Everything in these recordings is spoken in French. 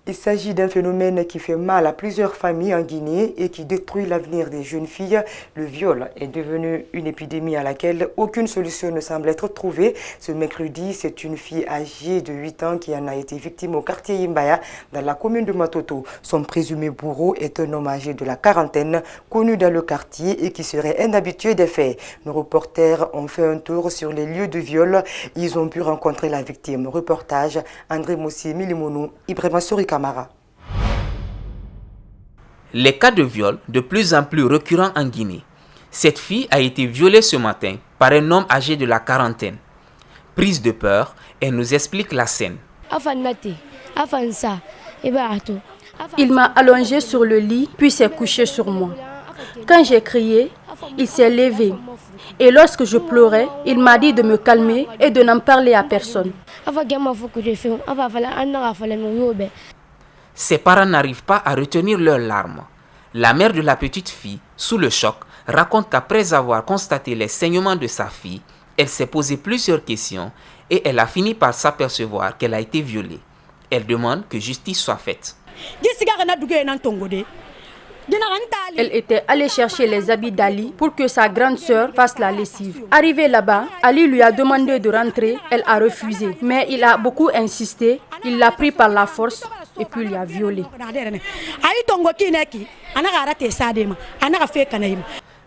Il s'agit d'un phénomène qui fait mal à plusieurs familles en Guinée et qui détruit l'avenir des jeunes filles. Le viol est devenu une épidémie à laquelle aucune solution ne semble être trouvée. Ce mercredi, c'est une fille âgée de 8 ans qui en a été victime au quartier Yimbaya, dans la commune de Matoto. Son présumé bourreau est un homme âgé de la quarantaine, connu dans le quartier et qui serait un habitué des faits. Nos reporters ont fait un tour sur les lieux de viol. Ils ont pu rencontrer la victime. Reportage André Moussi Milimonou, Ibrahima Souri Camara. Les cas de viol de plus en plus récurrents en Guinée. Cette fille a été violée ce matin par un homme âgé de la quarantaine. Prise de peur, elle nous explique la scène. Il m'a allongé sur le lit, puis s'est couché sur moi. Quand j'ai crié, il s'est levé. Et lorsque je pleurais, il m'a dit de me calmer et de n'en parler à personne. Ses parents n'arrivent pas à retenir leurs larmes. La mère de la petite fille, sous le choc, raconte qu'après avoir constaté les saignements de sa fille, elle s'est posé plusieurs questions et elle a fini par s'apercevoir qu'elle a été violée. Elle demande que justice soit faite. Elle était allée chercher les habits d'Ali pour que sa grande sœur fasse la lessive. Arrivée là-bas, Ali lui a demandé de rentrer, elle a refusé. Mais il a beaucoup insisté, il l'a pris par la force et puis l'a violée.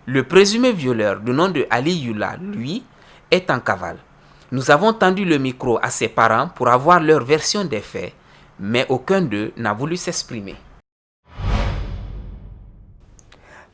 Le présumé violeur du nom de Ali Yula, lui, est en cavale. Nous avons tendu le micro à ses parents pour avoir leur version des faits, mais aucun d'eux n'a voulu s'exprimer.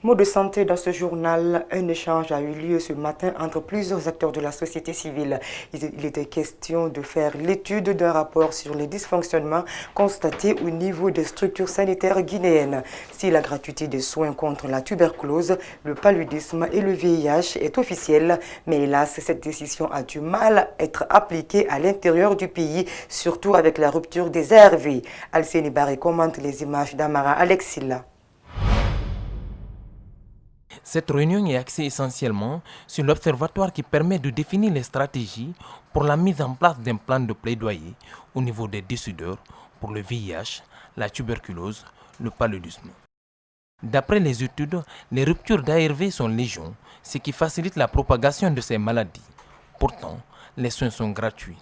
Mot de santé dans ce journal, un échange a eu lieu ce matin entre plusieurs acteurs de la société civile. Il était question de faire l'étude d'un rapport sur les dysfonctionnements constatés au niveau des structures sanitaires guinéennes. Si la gratuité des soins contre la tuberculose, le paludisme et le VIH est officielle, mais hélas, cette décision a du mal à être appliquée à l'intérieur du pays, surtout avec la rupture des ARV. Alcénie Barré commente les images d'Amara Alexilla. Cette réunion est axée essentiellement sur l'observatoire qui permet de définir les stratégies pour la mise en place d'un plan de plaidoyer au niveau des décideurs pour le VIH, la tuberculose, le paludisme. D'après les études, les ruptures d'ARV sont légion, ce qui facilite la propagation de ces maladies. Pourtant, les soins sont gratuits.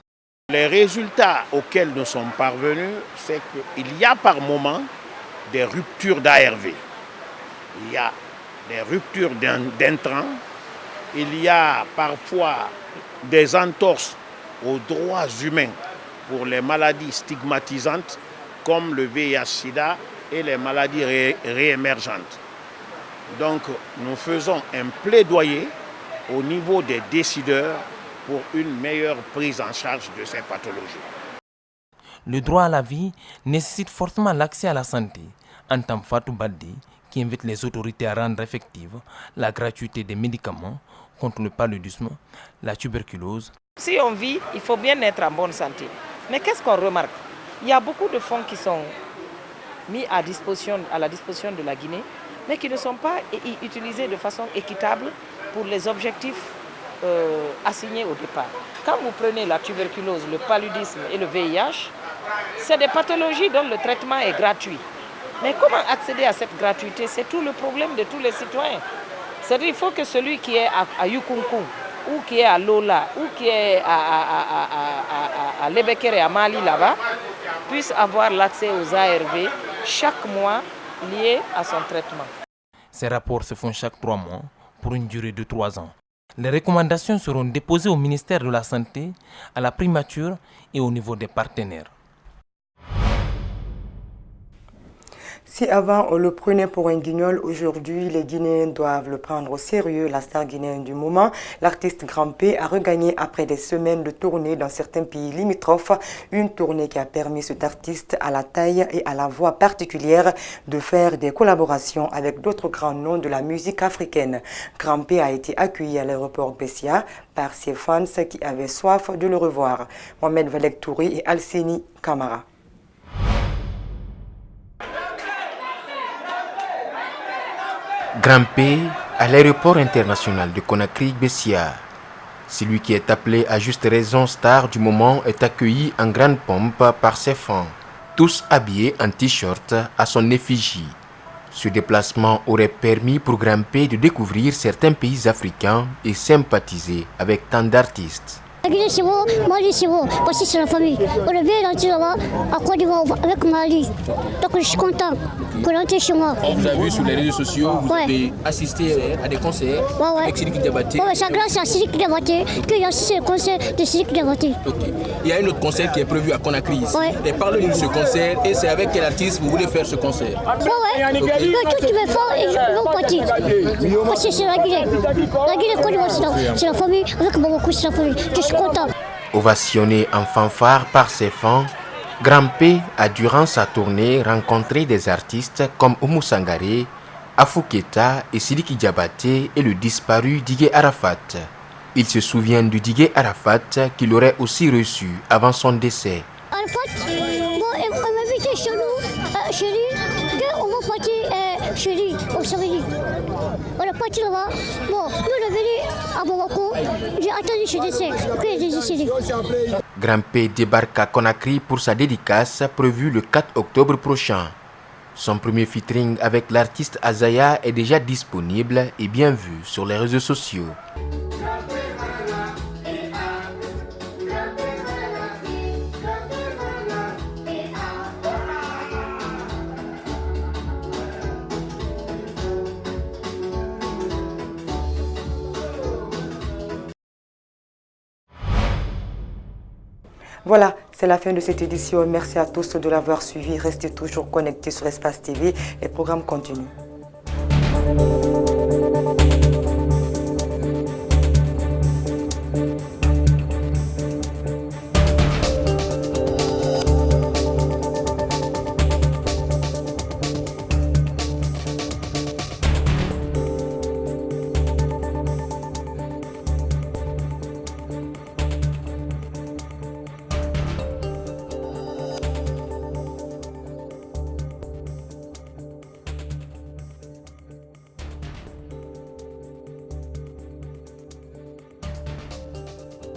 Les résultats auxquels nous sommes parvenus, c'est qu'il y a par moment des ruptures d'ARV. Il y a des ruptures d'intrants, il y a parfois des entorses aux droits humains pour les maladies stigmatisantes comme le VIH-Sida et les maladies réémergentes. Donc nous faisons un plaidoyer au niveau des décideurs pour une meilleure prise en charge de ces pathologies. Le droit à la vie nécessite forcément l'accès à la santé, entend Fatou Baddi, qui invite les autorités à rendre effective la gratuité des médicaments contre le paludisme, la tuberculose. Si on vit, il faut bien être en bonne santé. Mais qu'est-ce qu'on remarque? Il y a beaucoup de fonds qui sont mis à la disposition de la Guinée, mais qui ne sont pas utilisés de façon équitable pour les objectifs assignés au départ. Quand vous prenez la tuberculose, le paludisme et le VIH, c'est des pathologies dont le traitement est gratuit. Mais comment accéder à cette gratuité? C'est tout le problème de tous les citoyens. C'est-à-dire qu'il faut que celui qui est à Yukunku, ou qui est à Lola, ou qui est à Lebekere et à Mali là-bas, puisse avoir l'accès aux ARV chaque mois liés à son traitement. Ces rapports se font chaque 3 mois pour une durée de 3 ans. Les recommandations seront déposées au ministère de la Santé, à la primature et au niveau des partenaires. Si avant on le prenait pour un guignol, aujourd'hui les Guinéens doivent le prendre au sérieux. La star guinéenne du moment, l'artiste Grand P, a regagné après des semaines de tournée dans certains pays limitrophes, une tournée qui a permis cet artiste à la taille et à la voix particulière de faire des collaborations avec d'autres grands noms de la musique africaine. Grand P a été accueilli à l'aéroport Bessia par ses fans qui avaient soif de le revoir. Mohamed Valek Touré et Alcénie Camara. Grand P à l'aéroport international de Conakry-Bessia. Celui qui est appelé à juste raison star du moment est accueilli en grande pompe par ses fans. tous habillés en t-shirt à son effigie. Ce déplacement aurait permis pour Grampé de découvrir certains pays africains et sympathiser avec tant d'artistes. La Guinée c'est bon, Mali c'est bon, parce que c'est la famille. On est bien rentré là-bas, à Côte d'Ivoire avec Mali. Donc je suis content pour rentrer chez moi. Vous avez vu sur les réseaux sociaux, vous avez assisté à des concerts avec Sidiki Diabaté. Oui, c'est grâce à Sidiki Diabaté que j'ai assisté au concert de Sidiki Diabaté. Okay. Il y a un autre concert qui est prévu à Conakry. Et parlez-nous de ce concert et c'est avec quel artiste vous voulez faire ce concert? Oui, okay. Tout tu veux faire et je veux partir. Parce que c'est la Guinée. La Guinée, Côte d'Ivoire, c'est la famille, avec beaucoup c'est la famille. Ovationné en fanfare par ses fans, Grampé a durant sa tournée rencontré des artistes comme Oumou Sangaré, Afou Keita et Sidiki Diabaté et le disparu Digue Arafat. Il se souvient du Digue Arafat qu'il aurait aussi reçu avant son décès. Arafat, bon, on m'a invité chez nous, chez lui, qu'on va partir chez lui, au samedi. On est parti là-bas. Bon, nous on est venu à Bamako. J'ai attendu chez décès, que j'ai décidé. Grampé débarque à Conakry pour sa dédicace prévue le 4 octobre prochain. Son premier featuring avec l'artiste Azaya est déjà disponible et bien vu sur les réseaux sociaux. Voilà, c'est la fin de cette édition. Merci à tous de l'avoir suivi. Restez toujours connectés sur Espace TV. Les programmes continuent.